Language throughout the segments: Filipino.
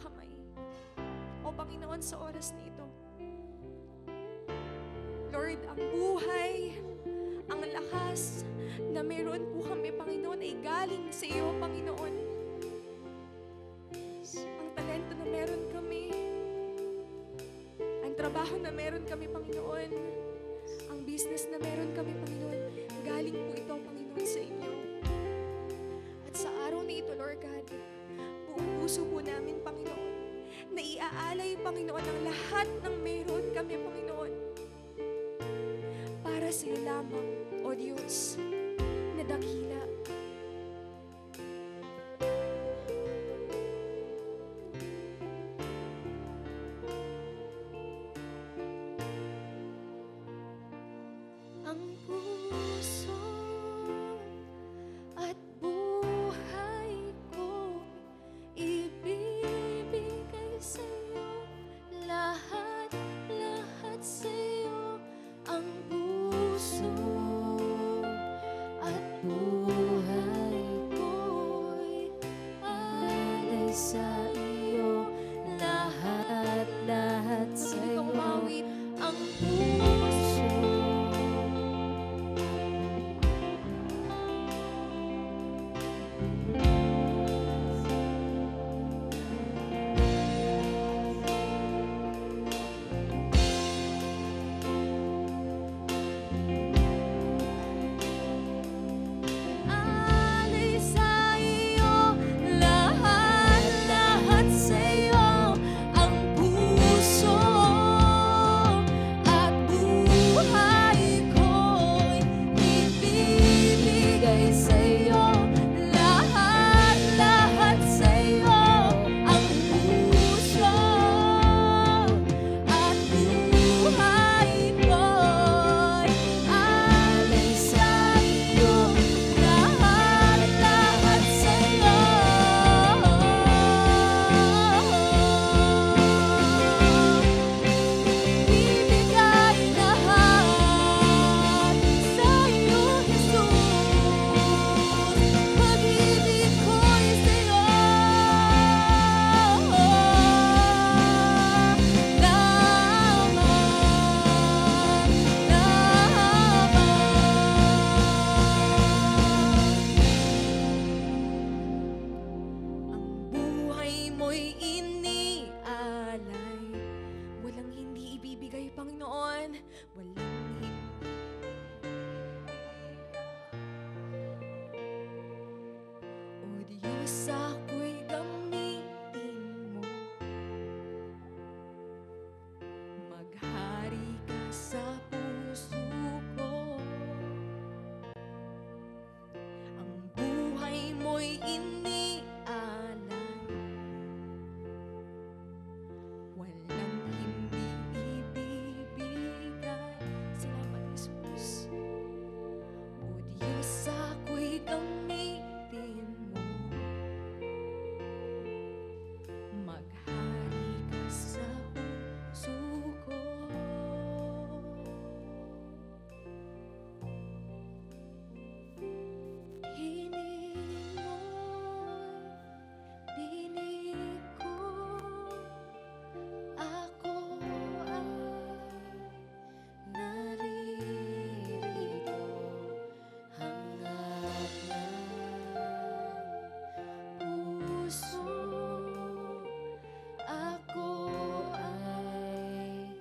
kamay. O Panginoon, sa oras na ito, Lord, ang buhay, ang lakas na meron po kami, Panginoon, ay galing sa iyo, Panginoon. Ang talento na meron kami, ang trabaho na meron kami, Panginoon, ang business na meron kami, Panginoon, galing po ito, Panginoon, sa inyo. At sa araw na ito, Lord God, buong puso po namin, Panginoon, na iaalay, Panginoon, ang lahat ng meron kami, Panginoon, para sa iyo lamang, O Diyos, na dakila. Ang puso at buhay ko ibibigay sa iyo, lahat sa iyo. Ang puso at buhay ko'y alay sa iyo, lahat sa iyo. Ang puso Panginoon, walang hindi. O Diyos, ako'y gamitin mo. Maghari ka sa puso ko. Ang buhay mo'y inialay. Walang hindi ibibigay. Salamat, Jesus. O Diyos, ako'y gamitin mo. Maghari ka sa puso ko. Hiling mo'y dinig ko. Ako ay naririto, hangat ng puso. Ako ay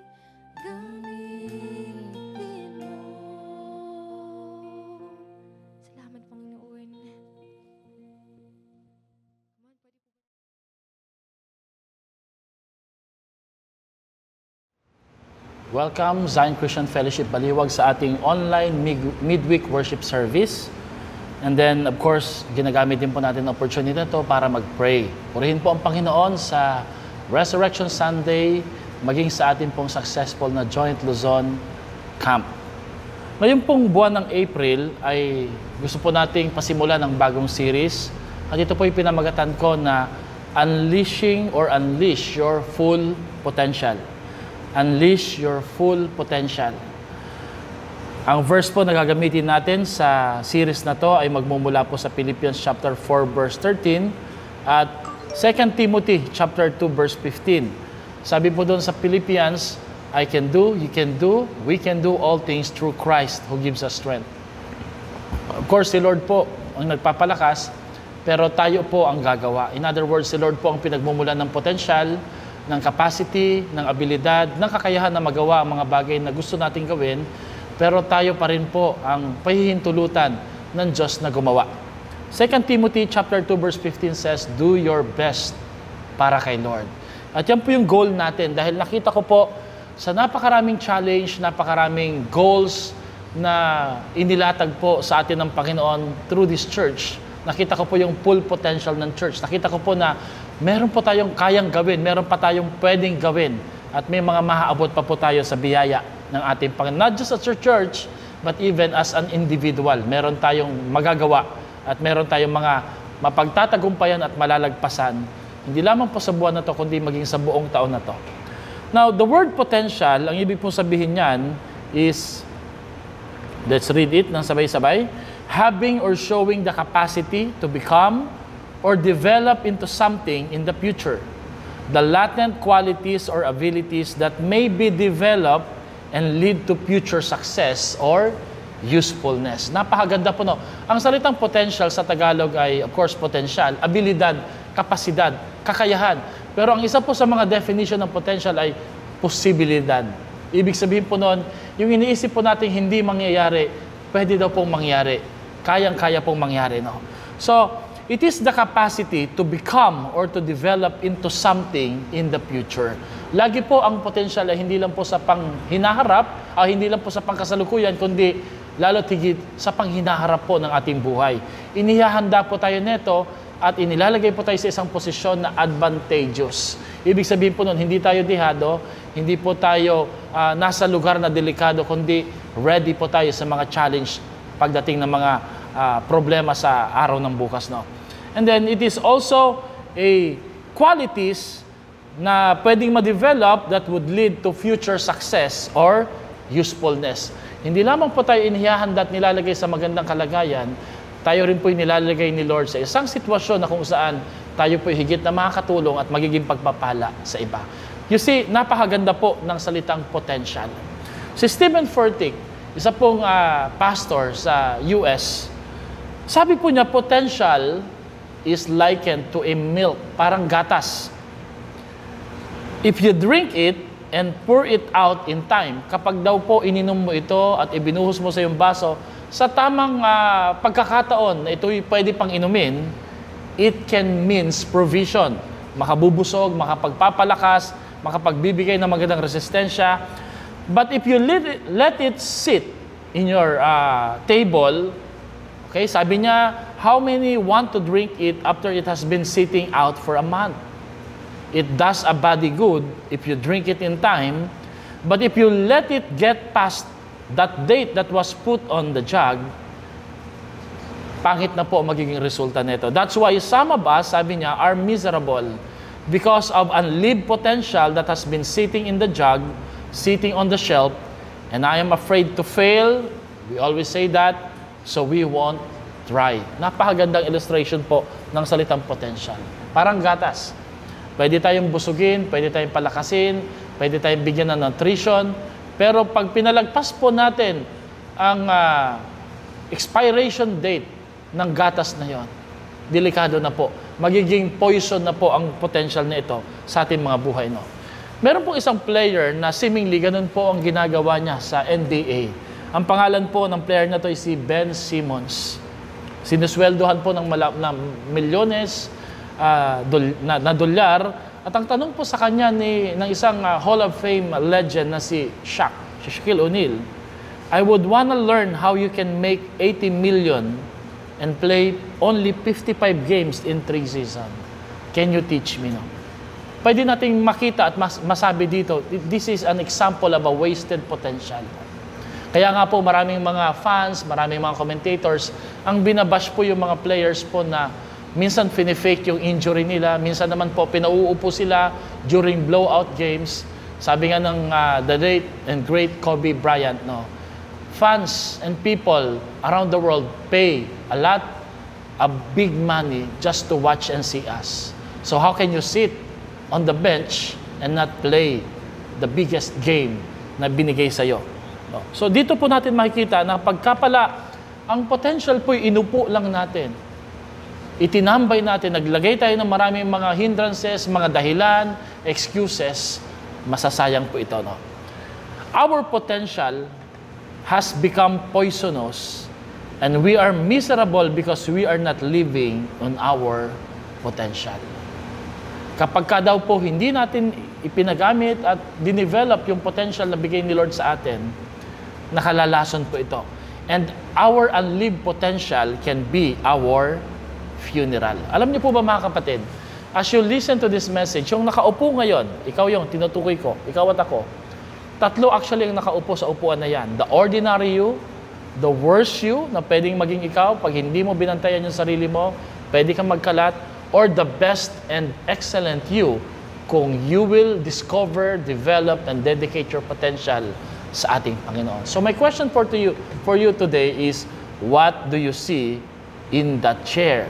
gamitin mo. Salamat, Panginoon. Welcome, Zion Christian Fellowship Baliwag, sa ating online midweek worship service. And then, of course, ginagamit din po natin ang opportunity na ito para mag-pray. Purihin po ang Panginoon sa Resurrection Sunday, maging sa atin pong successful na Joint Luzon Camp. Ngayon pong buwan ng April ay gusto po nating pasimulan ng bagong series. At ito po yung pinamagatan ko na Unleashing or Unleash Your Full Potential. Unleash your full potential. Ang verse po na gagamitin natin sa series na to ay magmumula po sa Philippians chapter 4 verse 13 at 2 Timothy chapter 2 verse 15. Sabi po doon sa Philippians, I can do, you can do, we can do all things through Christ who gives us strength. Of course, si Lord po ang nagpapalakas, pero tayo po ang gagawa. In other words, si Lord po ang pinagmumulan ng potensyal, ng capacity, ng abilidad, ng kakayahan na magawa ang mga bagay na gusto nating gawin, pero tayo pa rin po ang pahihintulutan ng Diyos na gumawa. 2 Timothy chapter 2 verse 15 says, do your best para kay Lord. At yan po yung goal natin dahil nakita ko po sa napakaraming challenge, napakaraming goals na inilatag po sa atin ng Panginoon through this church. Nakita ko po yung full potential ng church. Nakita ko po na meron po tayong kayang gawin, meron pa tayong pwedeng gawin at may mga maaabot pa po tayo sa biyaya ng ating Panginoon. Not just as a church, but even as an individual. Meron tayong magagawa at meron tayong mga mapagtatagumpayan at malalagpasan. Hindi lamang po sa buwan na to, kundi maging sa buong taon na to. Now, the word potential, ang ibig pong sabihin niyan is, let's read it ng sabay-sabay, having or showing the capacity to become or develop into something in the future. The latent qualities or abilities that may be developed and lead to future success or usefulness. Napakaganda po, no? Ang salitang potential sa Tagalog ay, of course, potential, abilidad, kapasidad, kakayahan. Pero ang isa po sa mga definition ng potential ay posibilidad. Ibig sabihin po noon, yung iniisip po natin hindi mangyayari, pwede daw pong mangyari. Kayang-kaya pong mangyari, no? So, it is the capacity to become or to develop into something in the future. Lagi po ang potential ay hindi lang po sa panghinaharap, hindi lang po sa pangkasalukuyan, kundi lalo't higit sa panghinaharap po ng ating buhay. Inihahanda po tayo neto at inilalagay po tayo sa isang posisyon na advantageous. Ibig sabihin po nun, hindi tayo dihado, hindi po tayo nasa lugar na delikado, kundi ready po tayo sa mga challenge pagdating ng mga problema sa araw ng bukas. No? And then, it is also a qualities na pwedeng ma-develop that would lead to future success or usefulness. Hindi lamang po tayo inihahanda at nilalagay sa magandang kalagayan, tayo rin po nilalagay ni Lord sa isang sitwasyon na kung saan tayo po higit na makakatulong at magiging pagpapala sa iba. You see, napakaganda po ng salitang potential. Si Stephen Furtick, isa pong pastor sa US, sabi po niya, potential is likened to a milk, parang gatas. If you drink it and pour it out in time, kapag daw po ininom mo ito at ibinuhos mo sa iyong baso, sa tamang pagkakataon na ito'y pwede pang inumin, it can means provision. Makabubusog, makapagpapalakas, makapagbibigay ng magandang resistensya. But if you let it sit in your table, okay, sabi niya, how many want to drink it after it has been sitting out for a month? It does a body good if you drink it in time, but if you let it get past that date that was put on the jug, pangit na po magiging resulta nito. That's why some of us, sabi niya, are miserable because of unlived potential that has been sitting in the jug, sitting on the shelf, and I am afraid to fail. We always say that, so we won't try. Napakagandang illustration po ng salitang potential. Parang gatas. Pwede tayong busugin, pwede tayong palakasin, pwede tayong bigyan ng nutrition, pero pag pinalagpas po natin ang expiration date ng gatas na yon, delikado na po. Magiging poison na po ang potential na ito sa ating mga buhay. No? Meron pong isang player na seemingly ganun po ang ginagawa niya sa NBA. Ang pangalan po ng player na to ay si Ben Simmons. Sinusweldohan po ng milyones na dolyar. At ang tanong po sa kanya ng isang Hall of Fame legend na si Shaquille O'Neal, I would wanna learn how you can make 80 million and play only 55 games in 3 seasons. Can you teach me? No? Pwede nating makita at masabi dito, this is an example of a wasted potential. Kaya nga po maraming mga fans, maraming mga commentators, ang binabash po yung mga players po na minsan fini-fake yung injury nila, minsan naman po pinauupo sila during blowout games. Sabi nga ng the late and great Kobe Bryant, no, fans and people around the world pay a lot of big money just to watch and see us. So how can you sit on the bench and not play the biggest game na binigay sa'yo? No? So dito po natin makikita na pagkapala, ang potential po inupo lang natin. Itinambay natin, naglagay tayo ng maraming mga hindrances, mga dahilan, excuses, masasayang po ito. No? Our potential has become poisonous and we are miserable because we are not living on our potential. Kapag ka daw po hindi natin ipinagamit at dinevelop yung potential na bigay ni Lord sa atin, nakalalason po ito. And our unlived potential can be our funeral. Alam niyo po ba mga kapatid, as you listen to this message, yung nakaupo ngayon, ikaw yung tinutukoy ko, ikaw at ako, tatlo actually ang nakaupo sa upuan na yan. The ordinary you, the worst you, na pwedeng maging ikaw, pag hindi mo binantayan yung sarili mo, pwede kang magkalat, or the best and excellent you, kung you will discover, develop, and dedicate your potential sa ating Panginoon. So my question for you today is, what do you see in that chair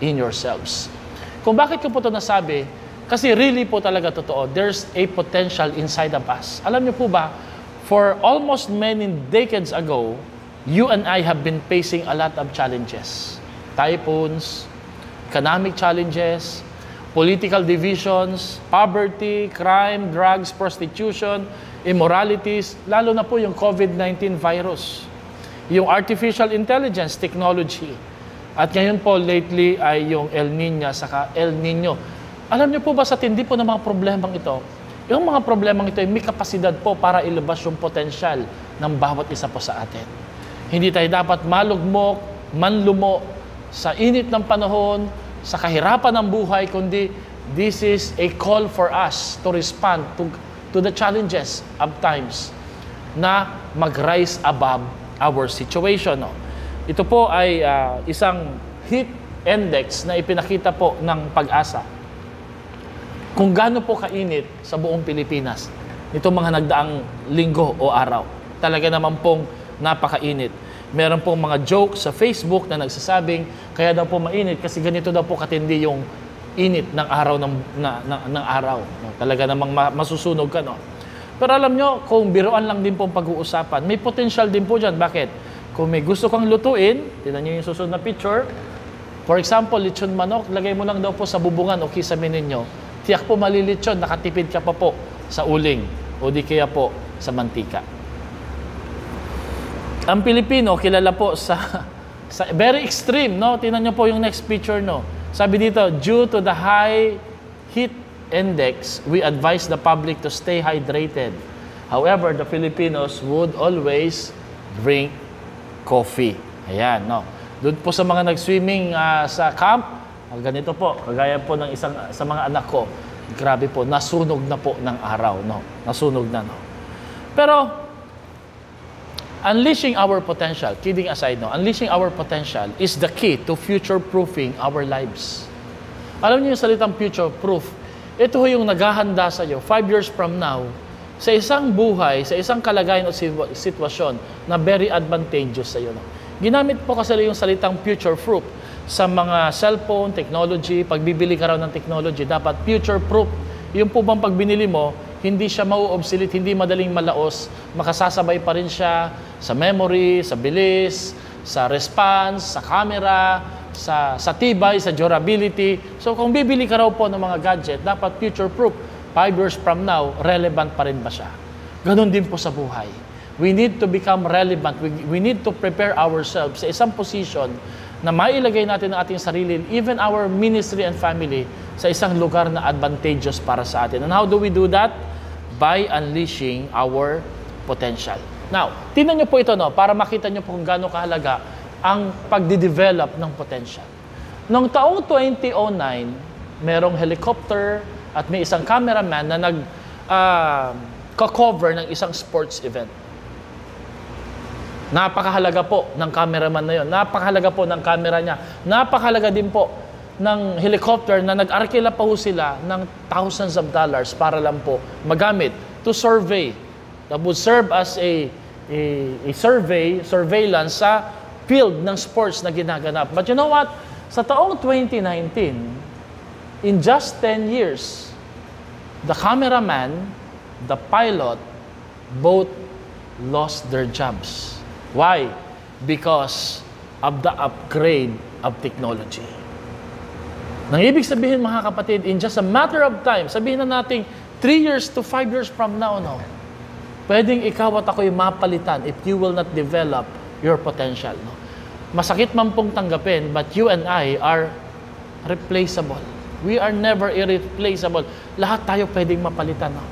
in yourselves? Kung bakit ko po ito nasabi, kasi really po talaga totoo, there's a potential inside of us. Alam niyo po ba, for almost many decades ago, you and I have been facing a lot of challenges. Typhoons, economic challenges, political divisions, poverty, crime, drugs, prostitution, immoralities, lalo na po yung COVID-19 virus, yung artificial intelligence technology, at ngayon po lately ay yung El Niño saka El Niño. Alam niyo po ba sa tindi po ng mga problemang ito, yung mga problemang ito ay may kapasidad po para ilabas yung potensyal ng bawat isa po sa atin. Hindi tayo dapat malugmok, manlumo sa init ng panahon, sa kahirapan ng buhay, kundi this is a call for us to respond to the challenges of times na mag-rise above our situation. No? Ito po ay isang heat index na ipinakita po ng Pag-asa. Kung gaano po kainit sa buong Pilipinas nitong mga nagdaang linggo o araw. Talaga naman pong napakainit. Meron pong mga jokes sa Facebook na nagsasabing kaya daw po mainit kasi ganito daw po katindi yung init ng araw ng araw. No? Talaga namang masusunog ka. No? Pero alam nyo, kung biruan lang din pong pag-uusapan, may potential din po dyan. Bakit? Kung may gusto kang lutuin, tingnan nyo yung susunod na picture. For example, lechon manok, lagay mo lang daw po sa bubungan o kisame ninyo. Tiyak po malilitsyon, nakatipid ka pa po sa uling o di kaya po sa mantika. Ang Pilipino, kilala po sa very extreme, no? Tingnan nyo po yung next picture, no? Sabi dito, due to the high heat index, we advise the public to stay hydrated. However, the Filipinos would always drink coffee. Ayan, no? Doon po sa mga nag-swimming sa camp, ganito po, kagaya po ng isang sa mga anak ko, grabe po, nasunog na po ng araw, no? Nasunog na, no? Pero, unleashing our potential, kidding aside, no? Unleashing our potential is the key to future-proofing our lives. Alam niyo yung salitang future-proof, ito yung naghahanda sa iyo 5 years from now, sa isang buhay, sa isang kalagayan o sitwasyon na very advantageous sa iyo. No? Ginamit po kasi yung salitang future-proof sa mga cellphone, technology, pagbibili ka raw ng technology, dapat future-proof. Yung po bang pag binili mo, hindi siya mau-obsolete, hindi madaling malaos, makasasabay pa rin siya sa memory, sa bilis, sa response, sa camera, sa tibay, sa durability. So kung bibili ka raw po ng mga gadget, dapat future-proof. 5 years from now, relevant pa rin ba siya? Ganon din po sa buhay. We need to become relevant. We need to prepare ourselves sa isang position na mailagay natin ang ating sarili, even our ministry and family, sa isang lugar na advantageous para sa atin. And how do we do that? By unleashing our potential. Now, tingnan nyo po ito, no, para makita nyo po kung gaano kahalaga ang pagde-develop ng potential. Noong taong 2009, merong helicopter at may isang cameraman na nag-cover ng isang sports event. Napakahalaga po ng cameraman na yun. Napakahalaga po ng camera niya. Napakahalaga din po ng helicopter na nag-arkila pa ho sila ng thousands of dollars para lang po magamit to survey. That would serve as a surveillance sa field ng sports na ginaganap. But you know what? Sa taong 2019, in just 10 years, the cameraman, the pilot, both lost their jobs. Why? Because of the upgrade of technology. Nang ibig sabihin, mga kapatid, in just a matter of time, sabihin na natin 3 years to 5 years from now, no? Pwedeng ikaw at ako'y mapalitan if you will not develop your potential. No? Masakit man pong tanggapin, but you and I are replaceable. We are never irreplaceable. Lahat tayo pwedeng mapalitan. No?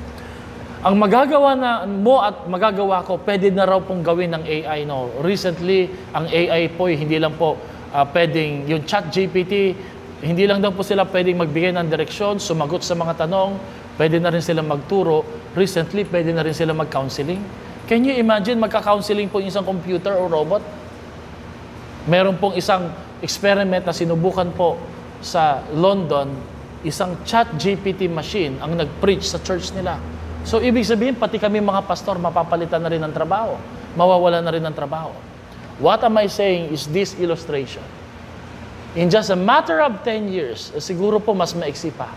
Ang magagawa na mo at magagawa ko, pwede na raw pong gawin ng AI. No? Recently, ang AI po, hindi lang po pwedeng, yung ChatGPT, hindi lang daw po sila pwedeng magbigay ng direksyon, sumagot sa mga tanong, pwede na rin sila magturo. Recently, pwede na rin sila mag-counseling. Can you imagine, magka-counseling po yung isang computer o robot? Meron pong isang experiment na sinubukan po sa London, isang ChatGPT machine ang nag-preach sa church nila. So, ibig sabihin, pati kami mga pastor, mapapalitan na rin ng trabaho. Mawawala na rin ng trabaho. What am I saying is this illustration. In just a matter of 10 years, siguro po mas maiksi pa,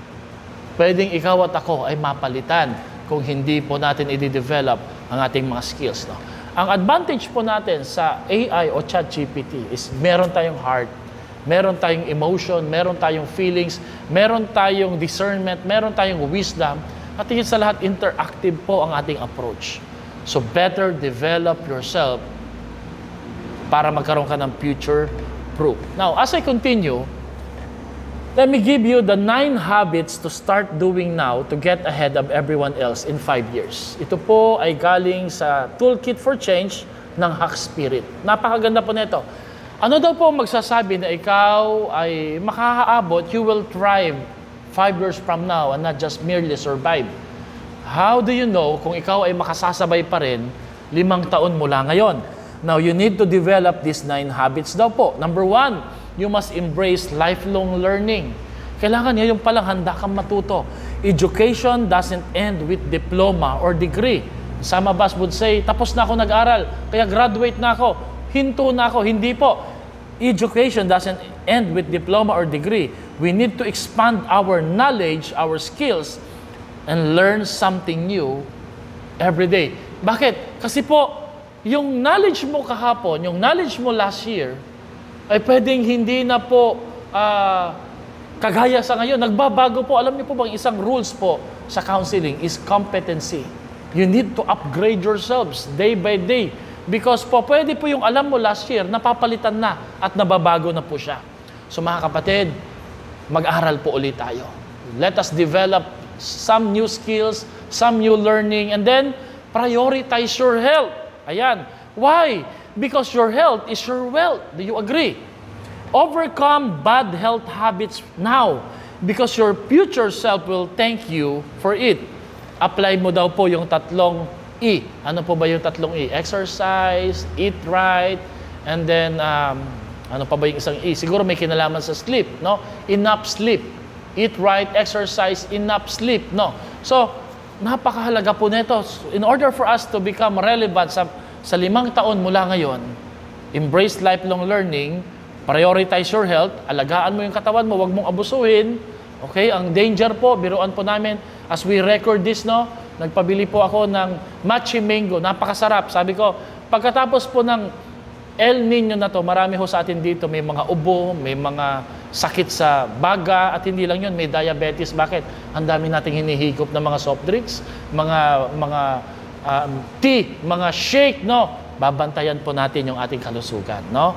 pwedeng ikaw at ako ay mapalitan kung hindi po natin i-develop ang ating mga skills. No? Ang advantage po natin sa AI o ChatGPT is meron tayong heart, meron tayong emotion, meron tayong feelings, meron tayong discernment, meron tayong wisdom, at higit sa lahat, interactive po ang ating approach. So better develop yourself para magkaroon ka ng future proof. Now, as I continue, let me give you the 9 habits to start doing now to get ahead of everyone else in 5 years. Ito po ay galing sa Toolkit for Change ng Hack Spirit. Napakaganda po nito. Ano daw po magsasabi na ikaw ay makakaabot, you will thrive 5 years from now and not just merely survive? How do you know kung ikaw ay makasasabay pa rin 5 taon mula ngayon? Now, you need to develop these 9 habits daw po. Number 1, you must embrace lifelong learning. Kailangan niya yung palang handa kang matuto. Education doesn't end with diploma or degree. Some of us would say, tapos na ako nag-aral, kaya graduate na ako, hinto na ako. Hindi po. Education doesn't end with diploma or degree. We need to expand our knowledge, our skills, and learn something new every day. Bakit? Kasi po, yung knowledge mo kahapon, yung knowledge mo last year, ay pwedeng hindi na po kagaya sa ngayon. Nagbabago po. Alam niyo po bang isang rules po sa counseling is competency. You need to upgrade yourselves day by day. Because po, pwede po yung alam mo last year, napapalitan na at nababago na po siya. So mga kapatid, mag-aral po ulit tayo. Let us develop some new skills, some new learning, and then prioritize your health. Ayan. Why? Because your health is your wealth. Do you agree? Overcome bad health habits now because your future self will thank you for it. Apply mo daw po yung 3 E. Ano po ba yung 3 E? Exercise, eat right, and then, ano pa ba yung isang E? Siguro may kinalaman sa sleep, no? Enough sleep. Eat right, exercise, enough sleep, no? So, napakahalaga po nito. In order for us to become relevant sa 5 taon mula ngayon, embrace lifelong learning, prioritize your health, alagaan mo yung katawan mo, huwag mong abusuhin. Okay? Ang danger po, biruan po namin, as we record this, no, nagpabili po ako ng matcha mango, napakasarap. Sabi ko, pagkatapos po ng El Nino na to, marami ho sa atin dito, may mga ubo, may mga sakit sa baga, at hindi lang yun, may diabetes. Bakit? Ang dami nating hinihigop na mga soft drinks, mga tea, mga shake, no? Babantayan po natin yung ating kalusugan, no?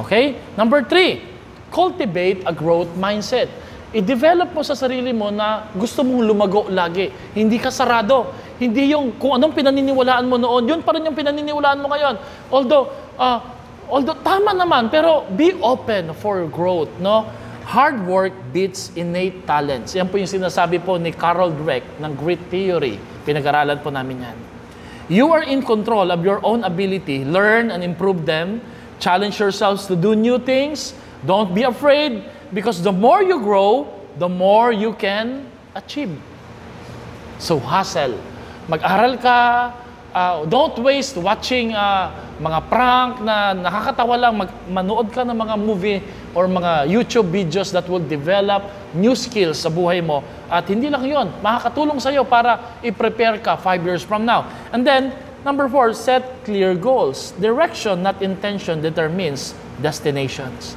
Okay? Number 3, cultivate a growth mindset. I-develop mo sa sarili mo na gusto mong lumago lagi. Hindi ka sarado. Hindi yung kung anong pinaniniwalaan mo noon, yun pa rin yung pinaniniwalaan mo ngayon. Although tama naman, pero be open for growth, no? Hard work beats innate talents. Yan po yung sinasabi po ni Carol Dweck ng Grit Theory. Pinag-aralan po namin yan. You are in control of your own ability. Learn and improve them. Challenge yourselves to do new things. Don't be afraid because the more you grow, the more you can achieve. So hustle. Mag-aral ka. Don't waste watching mga prank na nakakatawa lang. Manood ka ng mga movie or mga YouTube videos that will develop new skills sa buhay mo. At hindi lang yon, makakatulong sa'yo para i-prepare ka 5 years from now. And then, number 4, set clear goals. Direction, not intention, determines destinations.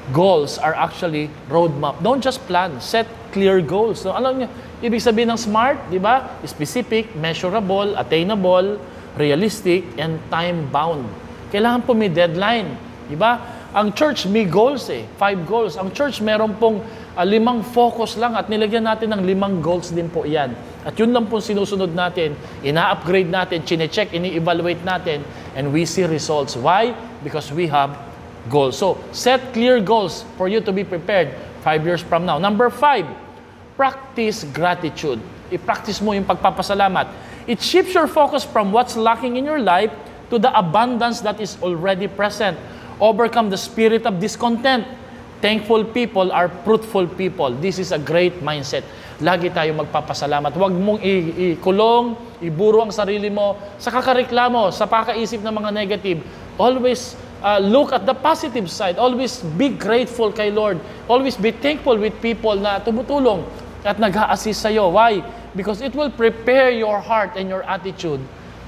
Goals are actually roadmap. Don't just plan, set clear goals. So, alam niyo, ibig sabihin ng SMART, di ba? Specific, measurable, attainable, realistic, and time-bound. Kailangan po may deadline. Di ba? Ang church may goals 5 goals. Ang church meron pong 5 focus lang at nilagyan natin ng 5 goals din po yan. At yun lang pong sinusunod natin, ina-upgrade natin, chine-check, ini-evaluate natin, and we see results. Why? Because we have goals. So, set clear goals for you to be prepared 5 years from now. Number 5, practice gratitude. I-practice mo yung pagpapasalamat. It shifts your focus from what's lacking in your life to the abundance that is already present. Overcome the spirit of discontent. Thankful people are fruitful people. This is a great mindset. Lagi tayo magpapasalamat. Huwag mong ikulong, iburo ang sarili mo sa kakareklamo, sa pakaisip ng mga negative. Always look at the positive side. Always be grateful kay Lord. Always be thankful with people na tumutulong at nag-a-assist sa'yo. Why? Because it will prepare your heart and your attitude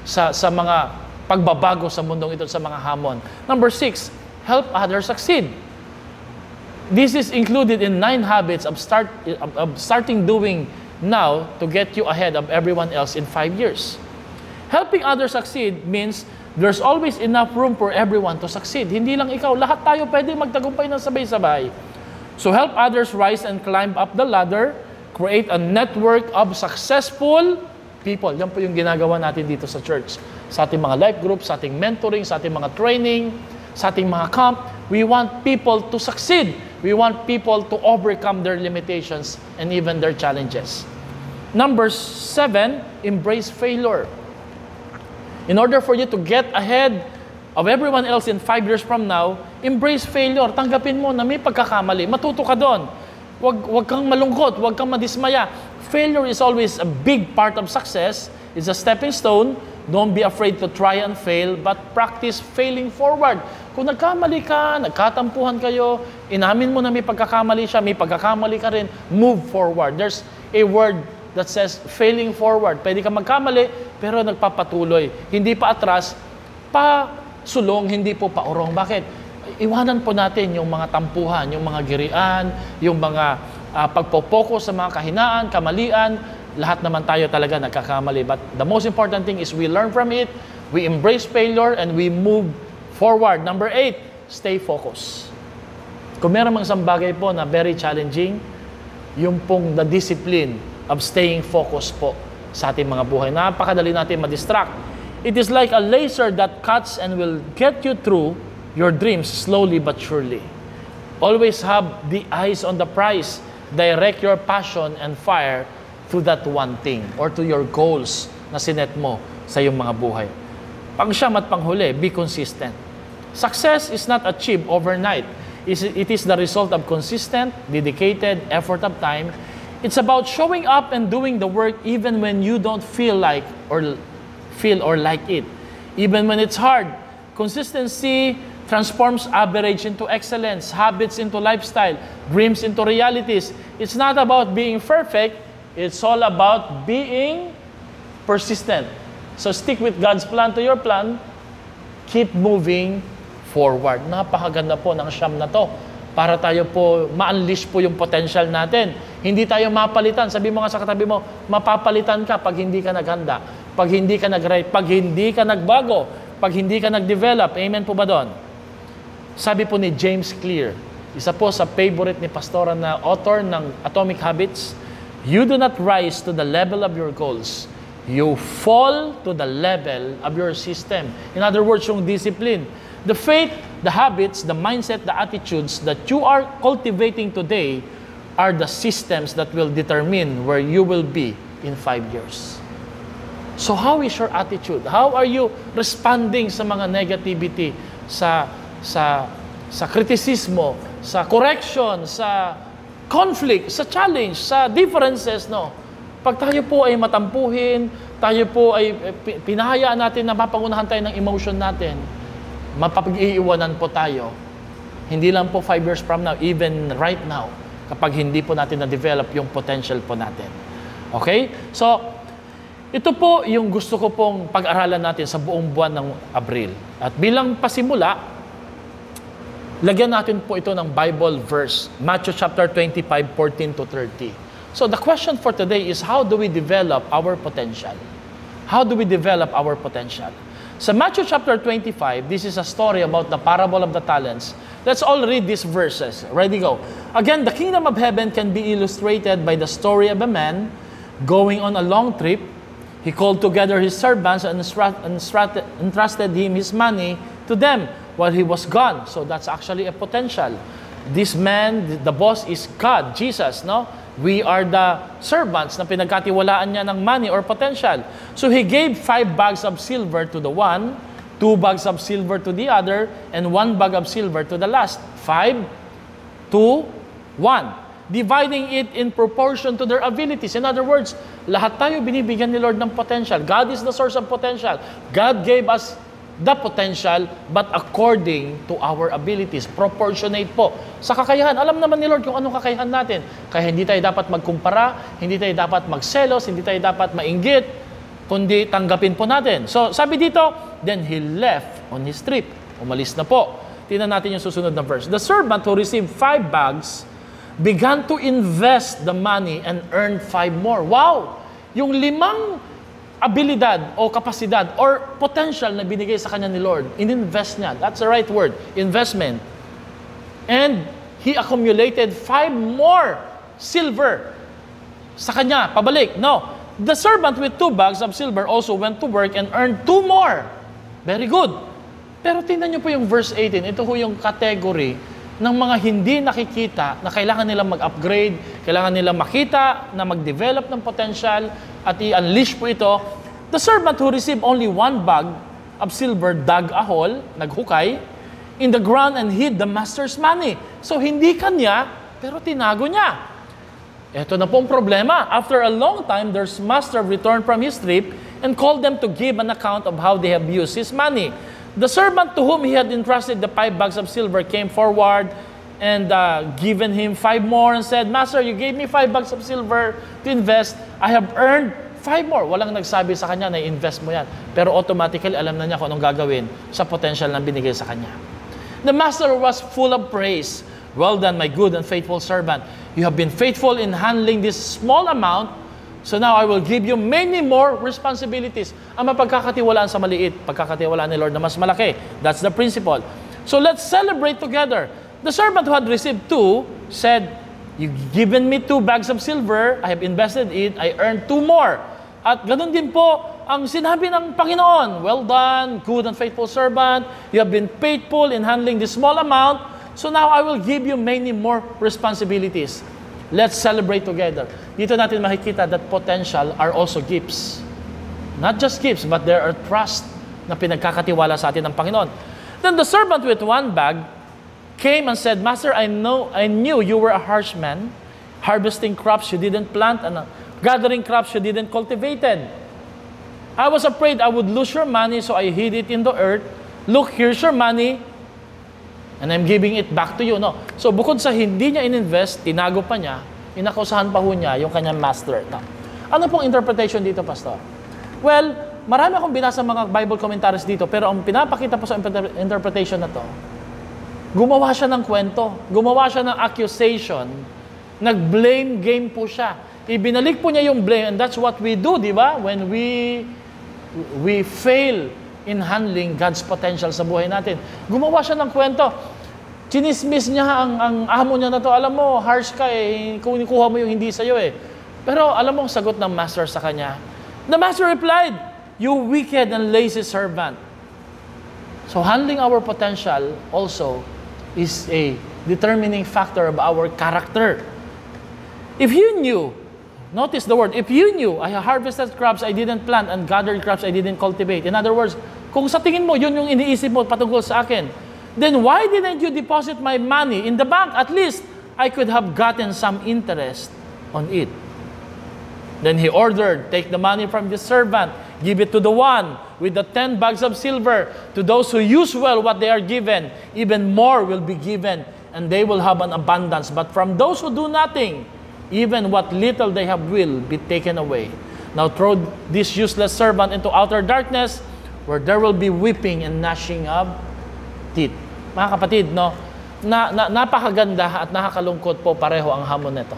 sa mga pagbabago sa mundong ito, sa mga hamon. Number 6, help others succeed. This is included in 9 habits of starting doing now to get you ahead of everyone else in 5 years. Helping others succeed means there's always enough room for everyone to succeed. Hindi lang ikaw, lahat tayo pwede magtagumpay ng sabay-sabay. So help others rise and climb up the ladder, create a network of successful people. Yan po yung ginagawa natin dito sa church. Sa ating mga life groups, sa ating mentoring, sa ating mga training, sa ating mga camp, we want people to succeed. We want people to overcome their limitations and even their challenges. Number 7, embrace failure. In order for you to get ahead of everyone else in 5 years from now, embrace failure. Tanggapin mo na may pagkakamali. Matuto ka doon. Wag kang malungkot, wag kang madismaya. Failure is always a big part of success. It's a stepping stone. Don't be afraid to try and fail, but practice failing forward. Kung nagkamali ka, nagkatampuhan kayo, inamin mo na may pagkakamali siya, may pagkakamali ka rin, move forward. There's a word that says failing forward. Pwede ka magkamali, pero nagpapatuloy. Hindi pa atras, pa sulong, hindi po paurong. Bakit? Iwanan po natin yung mga tampuhan, yung mga girian, yung mga pagpopokus sa mga kahinaan, kamalian. Lahat naman tayo talaga nagkakamali. But the most important thing is we learn from it, we embrace failure, and we move forward. Number 8, stay focused. Kung meron mang isang bagay po na very challenging, yung pong the discipline of staying focused po sa ating mga buhay. Napakadali natin ma-distract. It is like a laser that cuts and will get you through your dreams slowly but surely. Always have the eyes on the prize. Direct your passion and fire to that one thing or to your goals na sinet mo sa iyong mga buhay. Pang-siyam at panghuli, be consistent. Success is not achieved overnight. It is the result of consistent, dedicated effort of time. It's about showing up and doing the work even when you don't feel like or like it. Even when it's hard. Consistency transforms average into excellence, habits into lifestyle, dreams into realities. It's not about being perfect. It's all about being persistent. So stick with God's plan to your plan. Keep moving forward. Napakaganda po ng siyam na to. Para tayo po, ma-unleash po yung potential natin. Hindi tayo mapalitan. Sabi mo nga sa katabi mo, mapapalitan ka pag hindi ka naghanda, pag hindi ka nag-right, pag hindi ka nagbago, pag hindi ka nag-develop. Amen po ba doon? Sabi po ni James Clear, isa po sa favorite ni Pastora na author ng Atomic Habits, you do not rise to the level of your goals. You fall to the level of your system. In other words, yung discipline. The faith, the habits, the mindset, the attitudes that you are cultivating today are the systems that will determine where you will be in 5 years. So how is your attitude? How are you responding sa mga negativity, sa kritisismo, sa correction, sa conflict, sa challenge, sa differences, no? Pag tayo po ay matampuhin, tayo po ay pinahayaan natin na mapangunahan tayo ng emotion natin, mapapag-iiwanan po tayo. Hindi lang po 5 years from now, even right now. kapag hindi po natin na-develop yung potential po natin. Okay? So, ito po yung gusto ko pong pag-aralan natin sa buong buwan ng Abril. At bilang pasimula, lagyan natin po ito ng Bible verse, Matthew chapter 25, 14 to 30. So the question for today is, how do we develop our potential? How do we develop our potential? Sa Matthew chapter 25, this is a story about the parable of the talents. Let's all read these verses. Ready, go. Again, the kingdom of heaven can be illustrated by the story of a man going on a long trip. He called together his servants and entrusted him his money to them while he was gone. So that's actually a potential. This man, the boss is God, Jesus, no? We are the servants na pinagkatiwalaan niya ng money or potential. So he gave 5 bags of silver to the one, 2 bags of silver to the other, and 1 bag of silver to the last. 5, 2, 1. Dividing it in proportion to their abilities. In other words, lahat tayo binibigyan ni Lord ng potential. God is the source of potential. God gave us the potential, but according to our abilities. Proportionate po. Sa kakayahan, alam naman ni Lord kung anong kakayahan natin. Kaya hindi tayo dapat magkumpara, hindi tayo dapat magselos, hindi tayo dapat mainggit, kundi tanggapin po natin. So, sabi dito, then he left on his trip. Umalis na po. Tingnan natin yung susunod na verse. The servant who received 5 bags began to invest the money and earn 5 more. Wow! Yung 5 abilidad o kapasidad or potential na binigay sa kanya ni Lord, in-invest niya. That's the right word, investment. And he accumulated 5 more silver sa kanya, pabalik. No, the servant with 2 bags of silver also went to work and earned 2 more. Very good. Pero tingnan niyo po yung verse 18. Ito po yung category ng mga hindi nakikita na kailangan nilang mag-upgrade, kailangan nilang makita na mag-develop ng potential at i-unleash po ito. The servant who received only 1 bag of silver dug a hole, naghukay, in the ground and hid the master's money. So hindi kanya, pero tinago niya. Ito na pong problema. After a long time, their master returned from his trip and called them to give an account of how they have used his money. The servant to whom he had entrusted the 5 bags of silver came forward and given him 5 more and said, Master, you gave me 5 bags of silver to invest. I have earned 5 more. Walang nagsabi sa kanya na i-invest mo yan. Pero automatically, alam na niya kung anong gagawin sa potential na binigay sa kanya. The master was full of praise. Well done, my good and faithful servant. You have been faithful in handling this small amount. So now I will give you many more responsibilities. Ang mapagkakatiwalaan sa maliit, pagkakatiwalaan ni Lord na mas malaki. That's the principle. So let's celebrate together. The servant who had received 2 said, You've given me 2 bags of silver, I have invested it, I earned 2 more. At ganun din po ang sinabi ng Panginoon, well done, good and faithful servant, you have been faithful in handling this small amount, so now I will give you many more responsibilities. Let's celebrate together. Dito natin makikita that potential are also gifts. Not just gifts, but there are trust na pinagkakatiwala sa atin ng Panginoon. Then the servant with 1 bag came and said, Master, I knew you were a harsh man, harvesting crops you didn't plant and gathering crops you didn't cultivate. I was afraid I would lose your money, so I hid it in the earth. Look, here's your money, and I'm giving it back to you. No? So bukod sa hindi niya ininvest, tinago pa niya, inakusahan pa ho niya yung kanyang master. No? Ano pong interpretation dito, Pastor? Well, marami akong binasa mga Bible commentaries dito, pero ang pinapakita po sa interpretation na to, gumawa siya ng kwento, gumawa siya ng accusation, nag-blame game po siya. Ibinalik po niya yung blame, and that's what we do, di ba? When we fail in handling God's potential sa buhay natin. Gumawa siya ng kwento. Chinismis niya ang amo niya na to. Alam mo, harsh ka eh, kuha mo yung hindi sa'yo eh. Pero alam mo ang sagot ng master sa kanya. The master replied, You wicked and lazy servant. So handling our potential also is a determining factor of our character. If you knew, notice the word, if you knew, I harvested crops I didn't plant and gathered crops I didn't cultivate. In other words, kung sa tingin mo, yun yung iniisip mo patungkol sa akin, then why didn't you deposit my money in the bank? At least, I could have gotten some interest on it. Then he ordered, take the money from the servant, give it to the one with the 10 bags of silver. To those who use well what they are given, even more will be given, and they will have an abundance. But from those who do nothing, even what little they have will be taken away. Now throw this useless servant into outer darkness, where there will be weeping and gnashing of teeth. Mga kapatid, no? Napakaganda at nakakalungkot po pareho ang hamon nito.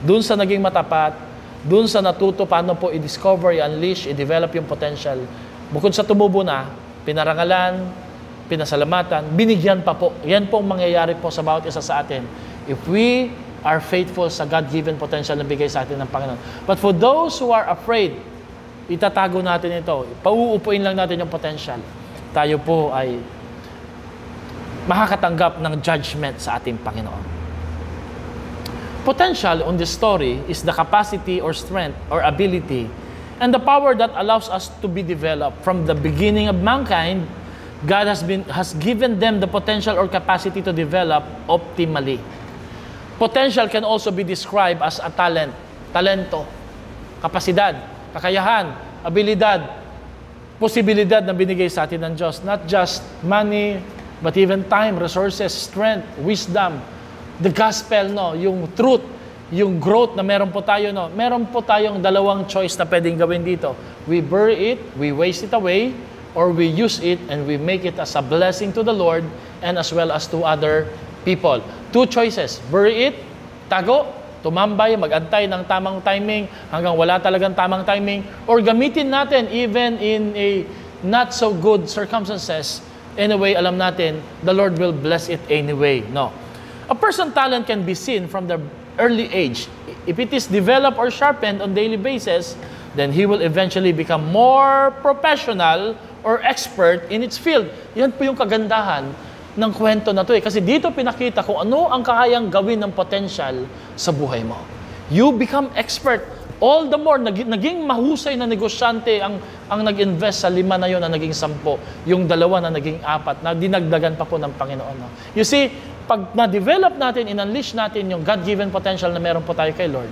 Doon sa naging matapat, doon sa natuto paano po i-discover, i-unleash, i-develop yung potential. Bukod sa tumubo na, pinarangalan, pinasalamatan, binigyan pa po. Yan po ang mangyayari po sa bawat isa sa atin. If we are faithful sa God-given potential na bigay sa atin ng Panginoon. But for those who are afraid, itatago natin ito. Pauupuin lang natin yung potential. Tayo po ay makakatanggap ng judgment sa ating Panginoon. Potential on this story is the capacity or strength or ability and the power that allows us to be developed. From the beginning of mankind, God has given them the potential or capacity to develop optimally. Potential can also be described as a talento, kapasidad, kakayahan, abilidad, posibilidad na binigay sa atin ng Diyos. Not just money, but even time, resources, strength, wisdom, the gospel, no, yung truth, yung growth na meron po tayo, no. Meron po tayong dalawang choice na pwedeng gawin dito. We bury it, we waste it away, or we use it and we make it as a blessing to the Lord and as well as to other people. Two choices, bury it, tago, tumambay, magantay ng tamang timing hanggang wala talagang tamang timing, or gamitin natin even in a not so good circumstances. Anyway, alam natin, the Lord will bless it anyway. No. A person's talent can be seen from the early age. If it is developed or sharpened on daily basis, then he will eventually become more professional or expert in its field. Yan po yung kagandahan ng kwento na to. Kasi dito pinakita kung ano ang kayang gawin ng potential sa buhay mo. You become expert. All the more, naging mahusay na negosyante ang nag-invest sa 5 na yun na naging 10. Yung 2 na naging 4 na dinagdagan pa po ng Panginoon. No? You see, pag na-develop natin, in-unleash natin yung God-given potential na meron po tayo kay Lord,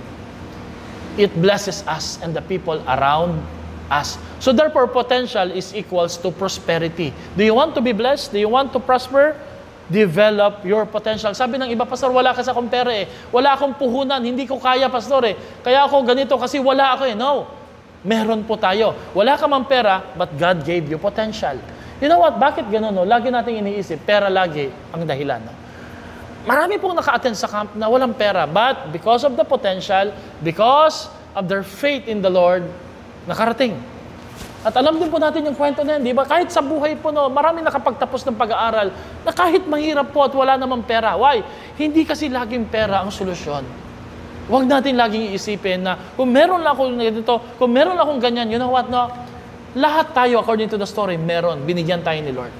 it blesses us and the people around us. So therefore, potential is equals to prosperity. Do you want to be blessed? Do you want to prosper? Develop your potential. Sabi ng iba, Pastor, wala kasi akong pera eh. Wala akong puhunan, hindi ko kaya, Pastor eh. Kaya ako ganito kasi wala ako eh. No. Meron po tayo. Wala ka mang pera, but God gave you potential. You know what? Bakit ganun? No? Lagi nating iniisip, pera lagi ang dahilan. No? Marami pong naka-attend sa camp na walang pera, but because of the potential, because of their faith in the Lord, nakarating. At alam din po natin yung kwento na yan, di ba? Kahit sa buhay po, no, marami nakapagtapos ng pag-aaral na kahit mahirap po at wala namang pera. Why? Hindi kasi laging pera ang solusyon. Huwag natin laging iisipin na kung meron lang akong ganito, kung meron lang akong ganyan, you know what, no? Lahat tayo, according to the story, meron. Binigyan tayo ni Lord.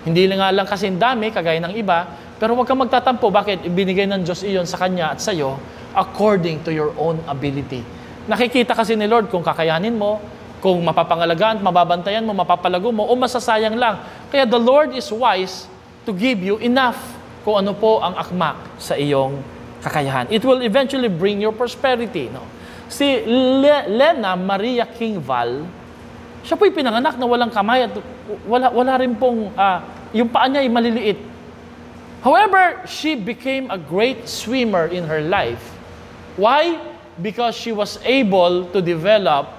Hindi nga lang kasi dami, kagaya ng iba, pero huwag kang magtatampo. Bakit? Ibinigay ng Diyos iyon sa Kanya at sa iyo according to your own ability. Nakikita kasi ni Lord kung kakayanin mo, kung mapapangalagaan, mababantayan mo, mapapalago mo, o masasayang lang. Kaya the Lord is wise to give you enough kung ano po ang akma sa iyong kakayahan. It will eventually bring your prosperity. No? Si Lena Maria Kingval, siya po'y pinanganak na walang kamay at wala rin pong, yung paa niya ay maliliit. However, she became a great swimmer in her life. Why? Because she was able to develop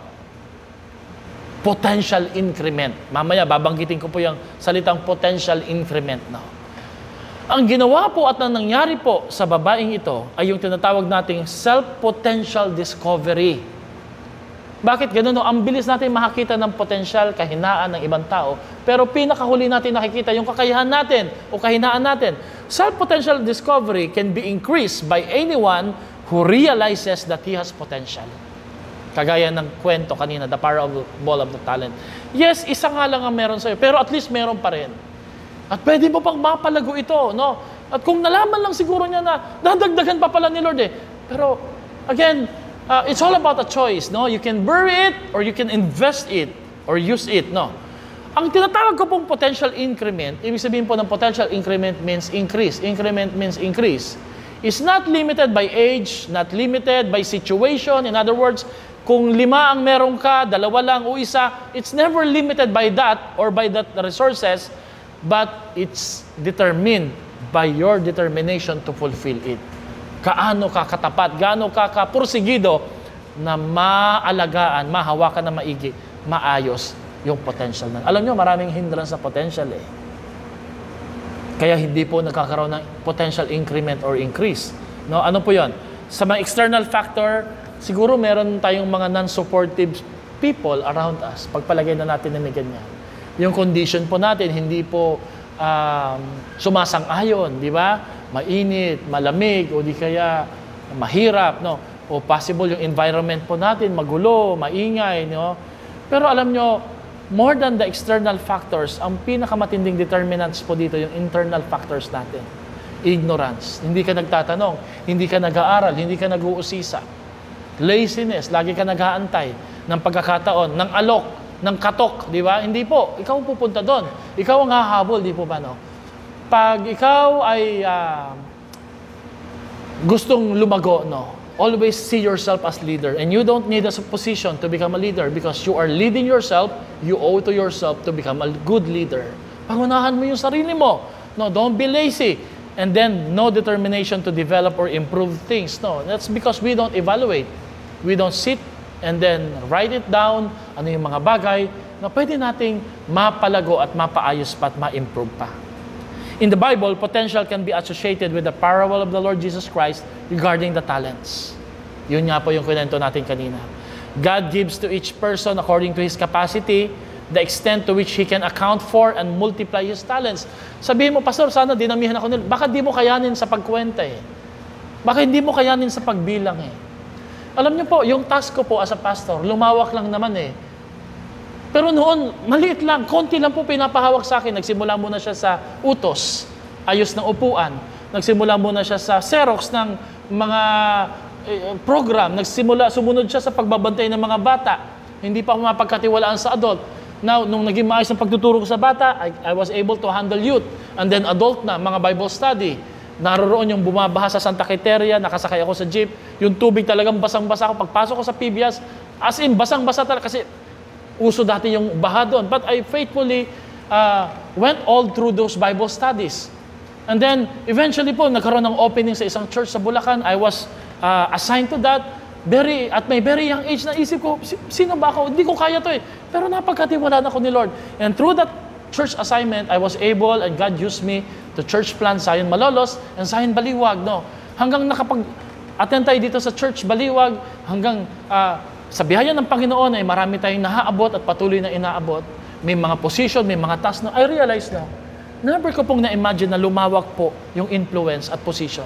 potential increment. Mamaya, babanggitin ko po yung salitang potential increment. No? Ang ginawa po at ang nangyari po sa babaeng ito ay yung tinatawag nating self-potential discovery. Bakit ganun? No? Ang bilis natin makakita ng potential, kahinaan ng ibang tao, pero pinakahuli natin nakikita yung kakayahan natin o kahinaan natin. Self-potential discovery can be increased by anyone who realizes that he has potential. Kagaya ng kwento kanina, the parable of the talent. Yes, isa nga lang ang meron sa'yo, pero at least meron pa rin. At pwede mo pang mapalago ito, no? At kung nalaman lang siguro niya na, dadagdagan pa pala ni Lord eh. Pero, again, it's all about a choice, no? You can bury it, or you can invest it, or use it, no? Ang tinatawag ko pong potential increment, ibig sabihin po ng potential increment means increase. Increment means increase. It's not limited by age, not limited by situation. In other words, kung 5 ang meron ka, 2 lang o 1, it's never limited by that or by that resources, but it's determined by your determination to fulfill it. Kaano ka katapat, gaano ka kapursigido na maalagaan, mahawakan na maigi, maayos yung potential na. Alam nyo, maraming hindrance sa potential eh. Kaya hindi po nagkakaroon ng potential increment or increase. No, ano po 'yon? Sa mga external factor, siguro meron tayong mga non-supportive people around us. Pagpalagay na natin na may ganyan. Yung condition po natin, hindi po sumasang-ayon, di ba? Mainit, malamig, o di kaya mahirap, no? O possible yung environment po natin, magulo, maingay, no? Pero alam nyo, more than the external factors, ang pinakamatinding determinants po dito, yung internal factors natin. Ignorance. Hindi ka nagtatanong, hindi ka nag-aaral, hindi ka nag-uusisa. Laziness, lagi ka nag-aantay ng pagkakataon, ng alok, ng katok, di ba? Hindi po. Ikaw ang pupunta doon. Ikaw ang hahabol, di po ba, no? Pag ikaw ay gustong lumago, no? Always see yourself as leader. And you don't need a position to become a leader because you are leading yourself, you owe to yourself to become a good leader. Pangunahan mo yung sarili mo. No, don't be lazy. And then, no determination to develop or improve things. No, that's because we don't evaluate. We don't sit and then write it down, ano yung mga bagay na pwede nating mapalago at mapaayos pa at ma-improve pa. In the Bible, potential can be associated with the parable of the Lord Jesus Christ regarding the talents. Yun nga po yung kwento natin kanina. God gives to each person according to his capacity, the extent to which he can account for and multiply his talents. Sabihin mo, Pastor, sana dinamihan ako nila. Baka di mo kayanin sa pagkwenta eh. Baka hindi mo kayanin sa pagbilang eh. Alam niyo po, yung task ko po as a pastor, lumawak lang naman eh. Pero noon, maliit lang, konti lang po pinapahawak sa akin. Nagsimula muna siya sa utos, ayos ng upuan. Nagsimula muna siya sa xerox ng mga program. Sumunod siya sa pagbabantay ng mga bata. Hindi pa mapagkatiwalaan sa adult. Now, nung naging maayos ang pagtuturo ko sa bata, I was able to handle youth. And then adult na, mga Bible study. Naroroon yung bumabaha sa Santa Quiteria, nakasakay ako sa jeep. Yung tubig talagang basang-basa ako. Pagpasok ko sa PBS, as in, basang-basa talaga. Kasi uso dati yung baha doon. But I faithfully went all through those Bible studies. And then, eventually po, nagkaroon ng opening sa isang church sa Bulacan. I was assigned to that. At may very young age, naisip ko, sino ba ako? Hindi ko kaya to eh. Pero napagkatiwalaan ako ni Lord. And through that church assignment, I was able, and God used me to church plant Zion Malolos and Zion Baliwag. No? Hanggang nakapag-attend tayo dito sa church Baliwag, hanggang sa biyaya ng Panginoon ay marami tayong nahaabot at patuloy na inaabot. May mga position, may mga task na I realize na never ko pong na-imagine na lumawak po yung influence at position.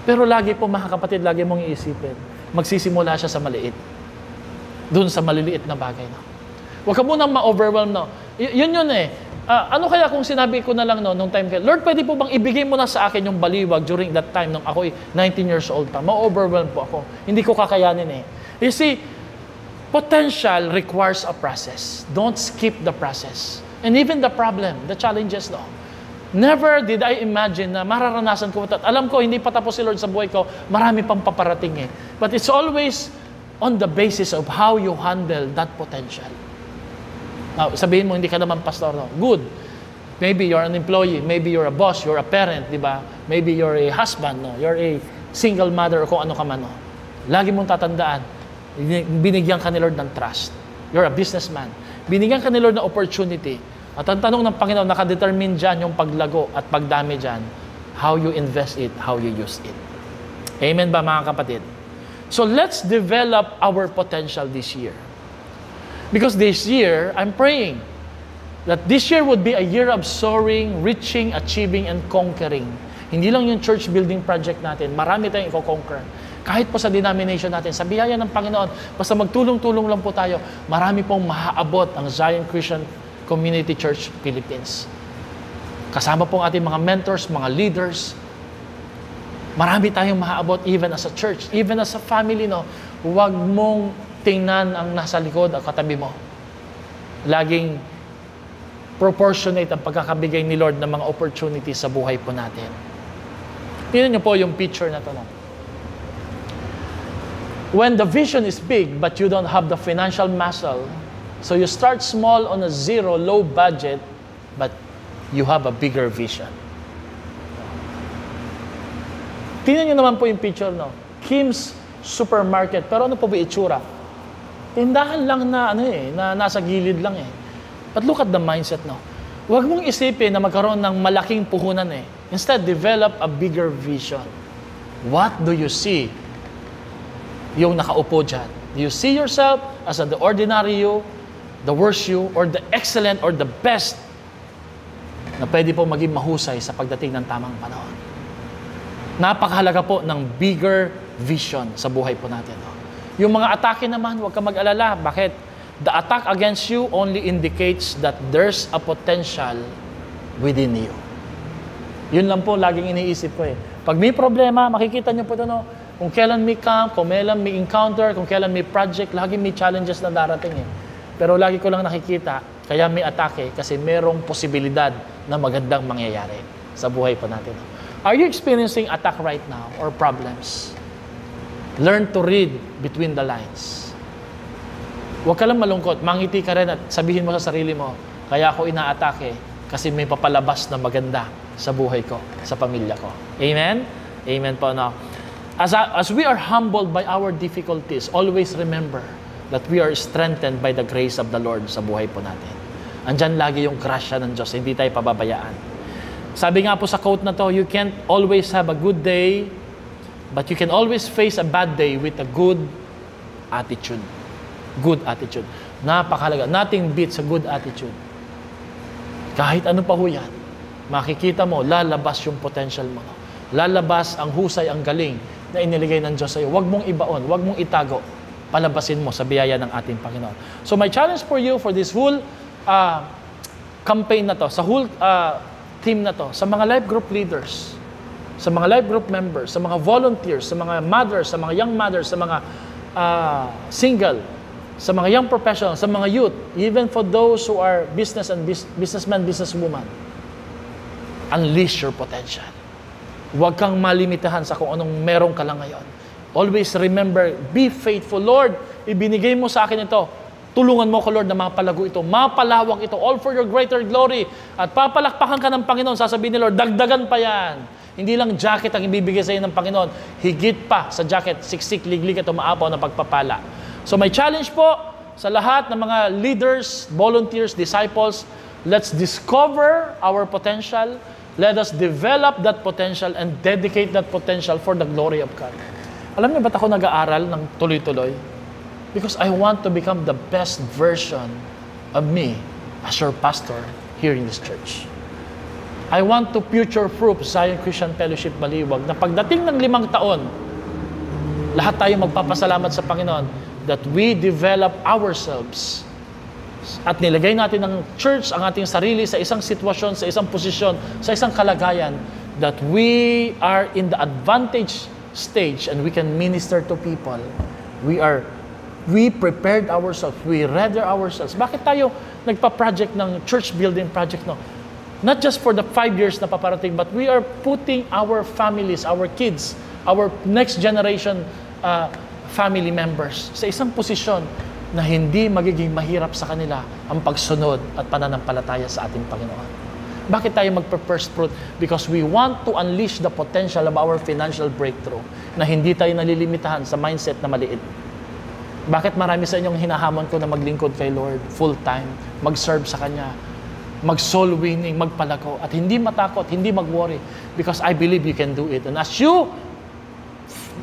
Pero lagi po, mga kapatid, lagi mong iisipin, magsisimula siya sa maliit. Doon sa maliliit na bagay. No? Huwag ka munang ma-overwhelm. No? Yun eh. Ano kaya kung sinabi ko na lang nung time kayo, Lord, pwede po bang ibigay mo na sa akin yung Baliwag during that time nung ako 19 years old pa? Ma-overwhelm po ako. Hindi ko kakayanin eh. You see, potential requires a process. Don't skip the process. And even the problem, the challenges, no? Never did I imagine na mararanasan ko ito. Alam ko, hindi pa tapos si Lord sa buhay ko, marami pang paparating eh. But it's always on the basis of how you handle that potential. Now, sabihin mo, hindi ka naman pastor, no? Good. Maybe you're an employee, maybe you're a boss, you're a parent, di ba? Maybe you're a husband, no? You're a single mother, o kung ano ka man, no? Lagi mong tatandaan, binigyan ka ni Lord ng trust. You're a businessman. Binigyan ka ni Lord ng opportunity. At ang tanong ng Panginoon, nakadetermine dyan yung paglago at pagdami dyan. How you invest it, how you use it. Amen ba, mga kapatid? So let's develop our potential this year. Because this year, I'm praying that this year would be a year of soaring, reaching, achieving, and conquering. Hindi lang yung church building project natin. Marami tayong i-conquer. Kahit po sa denomination natin, sa biyaya ng Panginoon, basta magtulong-tulong lang po tayo, marami pong maaabot ang Zion Christian Community Church Philippines. Kasama pong ating mga mentors, mga leaders. Marami tayong maaabot even as a church, even as a family, no? Huwag mong tingnan ang nasa likod at katabi mo. Laging proportionate ang pagkakabigay ni Lord ng mga opportunities sa buhay po natin. Tingnan niyo po yung picture na ito. No? When the vision is big but you don't have the financial muscle, so you start small on a zero, low budget, but you have a bigger vision. Tingnan nyo naman po yung picture, no? Kim's Supermarket. Pero ano po ba itsura? Tindahan lang na, na nasa gilid lang eh. But look at the mindset, no? Huwag mong isipin na magkaroon ng malaking puhunan eh. Instead, develop a bigger vision. What do you see? Yung nakaupo dyan. Do you see yourself as the ordinary you, the worst you, or the excellent or the best na pwede po maging mahusay sa pagdating ng tamang panahon? Napakahalaga po ng bigger vision sa buhay po natin. No? Yung mga atake naman, huwag ka mag-alala. Bakit? The attack against you only indicates that there's a potential within you. Yun lang po laging iniisip ko eh. Pag may problema, makikita niyo po ito, no? Kung kailan may camp, kung kailan may encounter, kung kailan may project, lagi may challenges na darating eh. Pero lagi ko lang nakikita, kaya may atake kasi merong posibilidad na magandang mangyayari sa buhay po natin. Are you experiencing attack right now or problems? Learn to read between the lines. Huwag ka lang malungkot, mangiti ka rin at sabihin mo sa sarili mo, kaya ako inaatake kasi may papalabas na maganda sa buhay ko, sa pamilya ko. Amen? Amen po, no? As we are humbled by our difficulties, always remember that we are strengthened by the grace of the Lord sa buhay po natin. Andyan lagi yung grasya ng Diyos, hindi tayo pababayaan. Sabi nga po sa quote na to, you can't always have a good day, but you can always face a bad day with a good attitude. Good attitude. Napakahalaga. Nothing beats a good attitude. Kahit ano pa ho yan, makikita mo, lalabas yung potential mo. Lalabas ang husay, ang galing na iniligay ng Diyos sa iyo. Huwag mong ibaon, huwag mong itago. Palabasin mo sa biyaya ng ating Panginoon. So my challenge for you for this whole campaign na to, sa whole team na to, sa mga life group leaders, sa mga life group members, sa mga volunteers, sa mga mothers, sa mga young mothers, sa mga single, sa mga young professionals, sa mga youth, even for those who are businessmen, businesswoman, unleash your potential. Huwag kang malimitahan sa kung anong meron ka lang ngayon. Always remember, be faithful. Lord, ibinigay mo sa akin ito. Tulungan mo ko, Lord, na mapalago ito, mapalawak ito, all for your greater glory. At papalakpakan ka ng Panginoon, sasabihin ni Lord, dagdagan pa yan. Hindi lang jacket ang ibibigay sa iyo ng Panginoon. Higit pa sa jacket, siksik, liglig at umaapaw na pagpapala. So my challenge po sa lahat ng mga leaders, volunteers, disciples, let's discover our potential. Let us develop that potential and dedicate that potential for the glory of God. Alam niyo ba't ako nag-aaral ng tuloy-tuloy? Because I want to become the best version of me as your pastor here in this church. I want to future-proof Zion Christian Fellowship Baliwag na pagdating ng 5 taon, lahat tayo magpapasalamat sa Panginoon that we develop ourselves at nilagay natin ng church ang ating sarili sa isang sitwasyon, sa isang posisyon, sa isang kalagayan that we are in the advantage stage and we can minister to people. We prepared ourselves, we ready ourselves. Bakit tayo nagpa-project ng church building project, no? Not just for the 5 years na paparating, but we are putting our families, our kids, our next generation family members sa isang posisyon na hindi magiging mahirap sa kanila ang pagsunod at pananampalataya sa ating Panginoon. Bakit tayo magpa-first fruit? Because we want to unleash the potential of our financial breakthrough na hindi tayo nalilimitahan sa mindset na maliit. Bakit marami sa inyong hinahamon ko na maglingkod kay Lord full-time, mag-serve sa Kanya, mag-soul winning, magpalako, at hindi matakot, hindi mag-worry, because I believe you can do it. And as you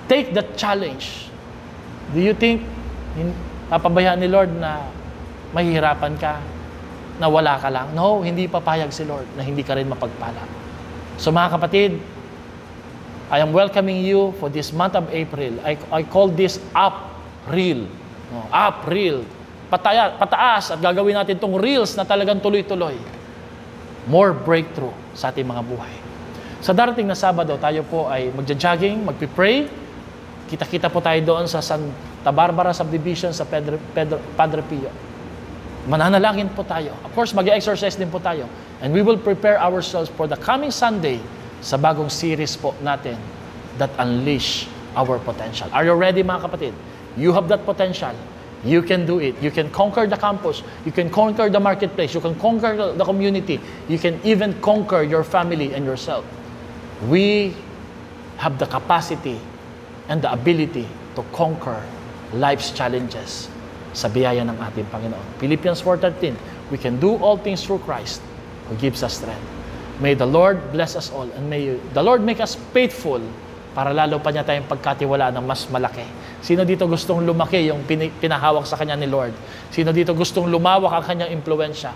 take that challenge, do you think papabayaan ni Lord na mahihirapan ka, na wala ka lang? No, hindi papayag si Lord na hindi ka rin mapagpala. So mga kapatid, I am welcoming you for this month of April. I call this Up-Real. No, Up-Real. Pataas at gagawin natin itong reels na talagang tuloy-tuloy. More breakthrough sa ating mga buhay. Sa darating na Sabado, tayo po ay magja-jogging, magpipray. Kita-kita po tayo doon sa Santa Barbara Subdivision sa Padre Pio. Mananalangin po tayo. Of course, mag-exercise din po tayo. And we will prepare ourselves for the coming Sunday sa bagong series po natin that unleash our potential. Are you ready, mga kapatid? You have that potential. You can do it. You can conquer the campus. You can conquer the marketplace. You can conquer the community. You can even conquer your family and yourself. We have the capacity and the ability to conquer life's challenges sa biyaya ng ating Panginoon. Philippians 4:13, we can do all things through Christ who gives us strength. May the Lord bless us all and may the Lord make us faithful para lalo pa niya tayong pagkatiwalaan ng mas malaki. Sino dito gustong lumaki yung pinahawak sa kanya ni Lord? Sino dito gustong lumawak ang kanyang impluensya?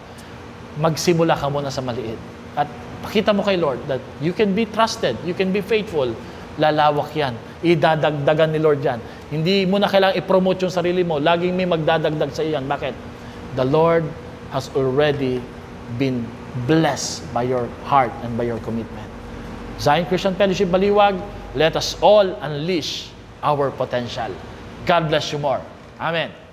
Magsimula ka muna sa maliit. At pakita mo kay Lord that you can be trusted, you can be faithful. Lalawak yan. Idadagdagan ni Lord yan. Hindi mo na kailangang i-promote yung sarili mo. Laging may magdadagdag sa iyan. Bakit? The Lord has already been blessed by your heart and by your commitment. Zion Christian Fellowship Baliwag, let us all unleash our potential. God bless you more. Amen.